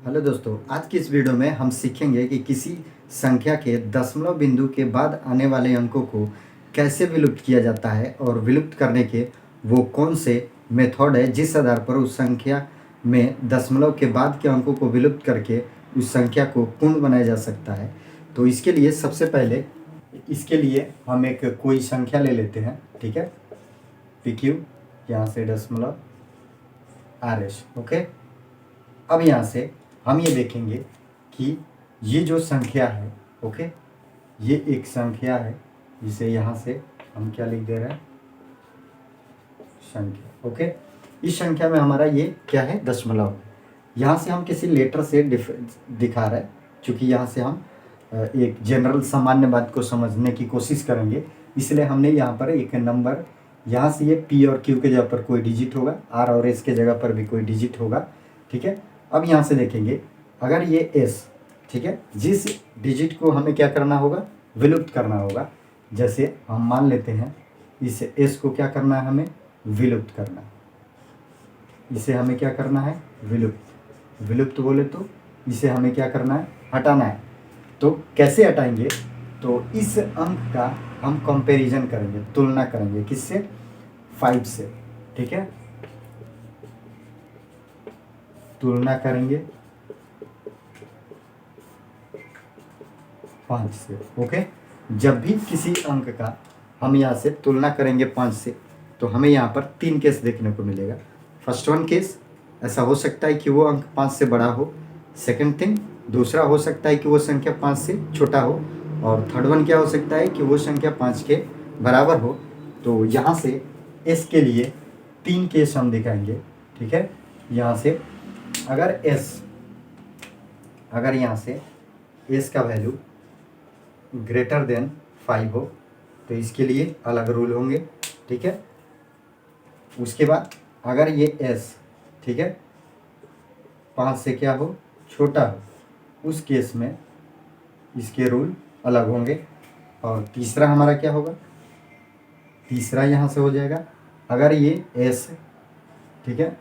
Hello दोस्तों, आज की इस वीडियो में हम सीखेंगे कि किसी संख्या के दशमलव बिंदु के बाद आने वाले अंकों को कैसे विलुप्त किया जाता है और विलुप्त करने के वो कौन से मेथड है जिस आधार पर उस संख्या में दशमलव के बाद के अंकों को विलुप्त करके उस संख्या को पूर्ण बनाया जा सकता है। तो इसके लिए सबसे पहले हम एक कोई संख्या ले लेते हैं, ठीक है। PQ, यहाँ से दशमलव RS, ओके। अब यहाँ से हम ये देखेंगे कि ये जो संख्या है, ओके, ये एक संख्या है जिसे यहाँ से हम क्या लिख दे रहे हैं, संख्या, ओके। इस संख्या में हमारा ये क्या है, दशमलव। यहाँ से हम किसी लेटर से दिखा रहे हैं, क्योंकि यहाँ से हम एक जनरल सामान्य बात को समझने की कोशिश करेंगे, इसलिए हमने यहाँ पर एक नंबर, यहाँ से ये P और Q के जगह पर कोई डिजिट होगा, R और S के जगह पर भी कोई डिजिट होगा, ठीक है। अब यहाँ से देखेंगे, अगर ये S, ठीक है, जिस डिजिट को हमें क्या करना होगा, विलुप्त करना होगा। जैसे हम मान लेते हैं इस S को क्या करना है, हमें विलुप्त करना है। इसे हमें क्या करना है, विलुप्त बोले तो इसे हमें क्या करना है, हटाना है। तो कैसे हटाएंगे, तो इस अंक का हम कंपैरिजन करेंगे, तुलना करेंगे, किससे, 5 से, ठीक है। तुलना करेंगे 5 से, ओके। जब भी किसी अंक का हम यहाँ से तुलना करेंगे 5 से, तो हमें यहाँ पर 3 केस देखने को मिलेगा। फर्स्ट वन केस, ऐसा हो सकता है कि वो अंक 5 से बड़ा हो। सेकंड थिंग, दूसरा हो सकता है कि वो संख्या 5 से छोटा हो। और थर्ड वन क्या हो सकता है कि वो संख्या 5 के बराबर हो। तो यहाँ से S के लिए 3 केस हम दिखाएंगे, ठीक है। यहाँ से अगर यहाँ से S का वैल्यू ग्रेटर देन 5 हो तो इसके लिए अलग रूल होंगे, ठीक है। उसके बाद अगर ये S, ठीक है, 5 से क्या हो, छोटा हो, उस केस में इसके रूल अलग होंगे। और तीसरा हमारा क्या होगा, तीसरा यहाँ से हो जाएगा, अगर ये S, ठीक है,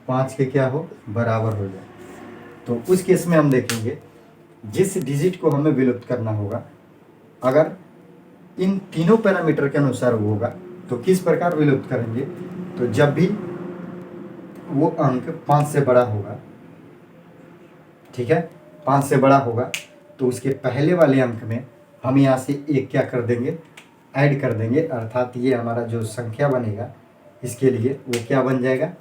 5 के क्या हो, बराबर हो जाए, तो उस केस में हम देखेंगे जिस डिजिट को हमें विलुप्त करना होगा, अगर इन तीनों पैरामीटर के अनुसार वो होगा तो किस प्रकार विलुप्त करेंगे। तो जब भी वो अंक 5 से बड़ा होगा, ठीक है, 5 से बड़ा होगा, तो उसके पहले वाले अंक में हम यहाँ से एक क्या कर देंगे, ऐड कर देंगे, अर्थात ये हमारा जो संख्या बनेगा इसके लिए वो क्या बन जाएगा,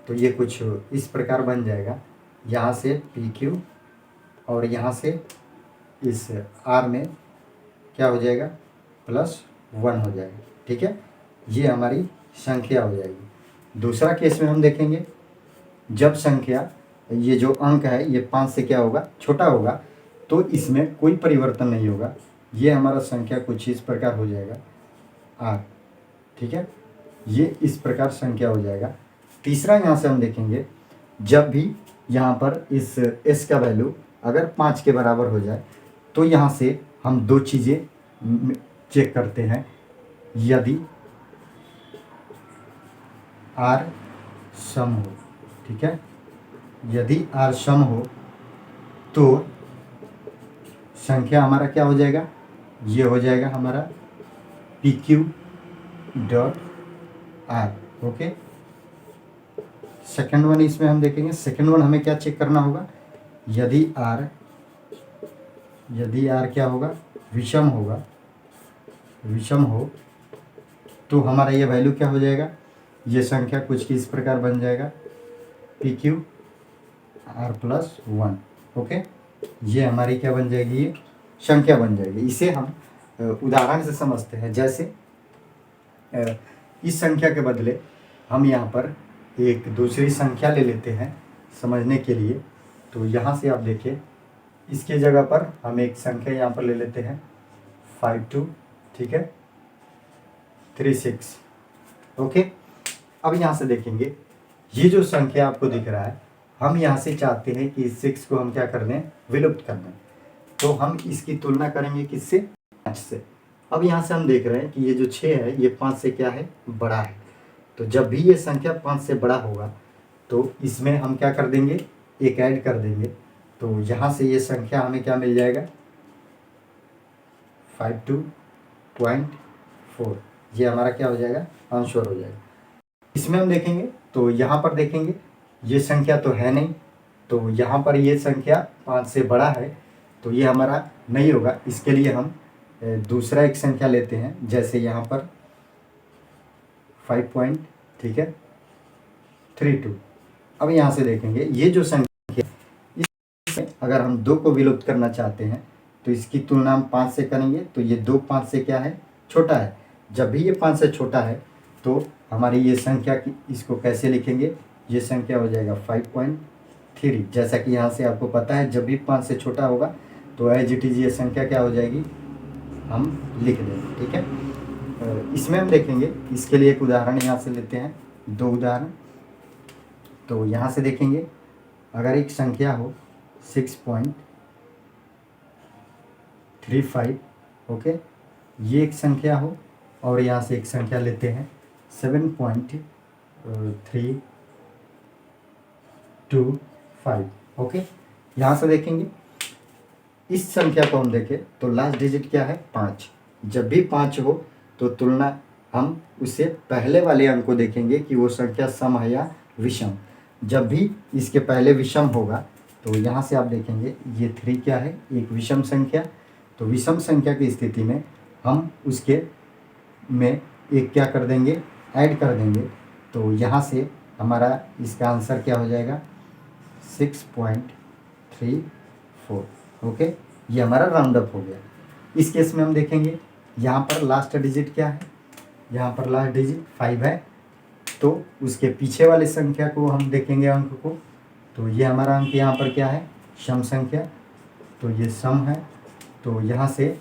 तो ये कुछ इस प्रकार बन जाएगा। यहाँ से PQ और यहाँ से इस R में क्या हो जाएगा, +1 हो जाएगा, ठीक है। ये हमारी संख्या हो जाएगी। दूसरा केस में हम देखेंगे, जब संख्या, ये जो अंक है ये 5 से क्या होगा, छोटा होगा, तो इसमें कोई परिवर्तन नहीं होगा। ये हमारा संख्या कुछ इस प्रकार हो जाएगा, R, ठीक है। ये इस प्रकार संख्या हो जाएगा। तीसरा यहाँ से हम देखेंगे, जब भी यहाँ पर इस S का वैल्यू अगर 5 के बराबर हो जाए, तो यहाँ से हम दो चीज़ें चेक करते हैं। यदि R सम हो, ठीक है, यदि R सम हो तो संख्या हमारा क्या हो जाएगा, ये हो जाएगा हमारा PQ dot R, okay. Second one इसमें हम देखेंगे, सेकंड वन हमें क्या चेक करना होगा, यदि R क्या होगा, विषम हो, तो हमारा ये वैल्यू क्या हो जाएगा, ये संख्या कुछ इस प्रकार बन जाएगा, PQ R+1, ओके। ये हमारी क्या बन जाएगी, ये संख्या बन जाएगी। इसे हम उदाहरण से समझते हैं। जैसे इस संख्या के बदले हम यहाँ पर एक दूसरी संख्या ले लेते हैं समझने के लिए। तो यहाँ से आप देखिए, इसके जगह पर हम एक संख्या यहाँ पर ले लेते हैं 52, ठीक है, 36, ओके। अब यहाँ से देखेंगे, ये जो संख्या आपको दिख रहा है, हम यहाँ से चाहते हैं कि इस 6 को हम क्या कर दें, विलुप्त कर दें। तो हम इसकी तुलना करेंगे किससे, 5 से। अब यहाँ से हम देख रहे हैं कि ये जो 6 है ये 5 से क्या है, बड़ा है। तो जब भी ये संख्या 5 से बड़ा होगा तो इसमें हम क्या कर देंगे, एक ऐड कर देंगे, तो यहाँ से ये संख्या हमें क्या मिल जाएगा 52.4, ये हमारा क्या हो जाएगा आंसर हो जाएगा। इसमें हम देखेंगे तो यहाँ पर देखेंगे ये संख्या तो है नहीं, तो यहाँ पर ये संख्या 5 से बड़ा है, तो ये हमारा नहीं होगा। इसके लिए हम दूसरा एक संख्या लेते हैं, जैसे यहाँ पर 5 ठीक है 32। अब यहाँ से देखेंगे ये जो संख्या, इसमें अगर हम 2 को विलुप्त करना चाहते हैं तो इसकी तुलना हम 5 से करेंगे, तो ये 2 5 से क्या है छोटा है। जब भी ये 5 से छोटा है तो हमारी ये संख्या की, इसको कैसे लिखेंगे, ये संख्या हो जाएगा 5.3। जैसा कि यहाँ से आपको पता है जब भी 5 से छोटा होगा तो एज इट इज़ ये संख्या क्या हो जाएगी हम लिख देंगे, ठीक है। इसमें हम देखेंगे, इसके लिए एक उदाहरण यहाँ से लेते हैं, 2 उदाहरण। तो यहाँ से देखेंगे अगर एक संख्या हो 6.35, ओके, ये एक संख्या हो, और यहाँ से एक संख्या लेते हैं 7.325, ओके। यहाँ से देखेंगे इस संख्या को हम देखें तो लास्ट डिजिट क्या है 5। जब भी 5 हो तो तुलना हम उससे पहले वाले अंक को देखेंगे कि वो संख्या सम है या विषम। जब भी इसके पहले विषम होगा तो यहाँ से आप देखेंगे ये 3 क्या है एक विषम संख्या, तो विषम संख्या की स्थिति में हम उसके में एक क्या कर देंगे ऐड कर देंगे, तो यहाँ से हमारा इसका आंसर क्या हो जाएगा 6.34, ओके। ये हमारा राउंड अप हो गया। इस केस में हम देखेंगे यहाँ पर लास्ट डिजिट क्या है, यहाँ पर लास्ट डिजिट 5 है, तो उसके पीछे वाले संख्या को हम देखेंगे अंक को, तो ये हमारा अंक यहाँ पर क्या है सम संख्या, तो ये सम है। तो यहाँ से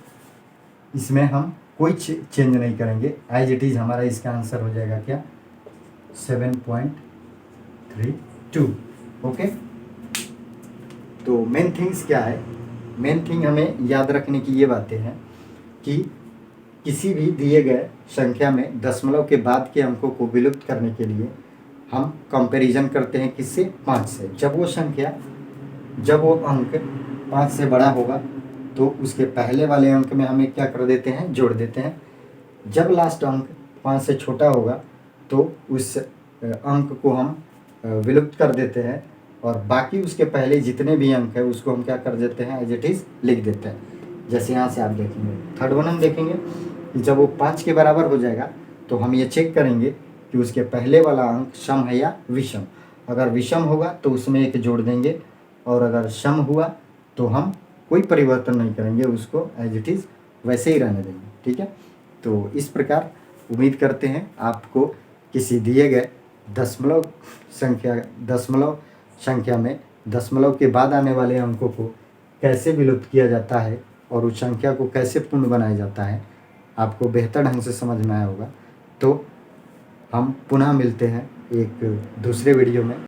इसमें हम कोई चेंज नहीं करेंगे, एज इट इज़ हमारा इसका आंसर हो जाएगा क्या 7.32, ओके। तो मेन थिंग्स क्या है, मेन थिंग हमें याद रखने की ये बातें हैं कि किसी भी दिए गए संख्या में दशमलव के बाद के अंकों को विलुप्त करने के लिए हम कंपैरिजन करते हैं किससे 5 से। जब वो अंक 5 से बड़ा होगा तो उसके पहले वाले अंक में हमें क्या कर देते हैं जोड़ देते हैं। जब लास्ट अंक 5 से छोटा होगा तो उस अंक को हम विलुप्त कर देते हैं, और बाकी उसके पहले जितने भी अंक है उसको हम क्या कर देते हैं एज इट इज़ लिख देते हैं। जैसे यहाँ से आप देखेंगे थर्ड वन हम देखेंगे कि जब वो 5 के बराबर हो जाएगा तो हम ये चेक करेंगे कि उसके पहले वाला अंक सम है या विषम। अगर विषम होगा तो उसमें एक जोड़ देंगे, और अगर सम हुआ तो हम कोई परिवर्तन नहीं करेंगे, उसको एज इट इज़ वैसे ही रहने देंगे, ठीक है। तो इस प्रकार उम्मीद करते हैं आपको किसी दिए गए दशमलव संख्या में दशमलव के बाद आने वाले अंकों को कैसे विलुप्त किया जाता है और उस संख्या को कैसे पूर्ण बनाया जाता है आपको बेहतर ढंग से समझ में आया होगा। तो हम पुनः मिलते हैं एक दूसरे वीडियो में।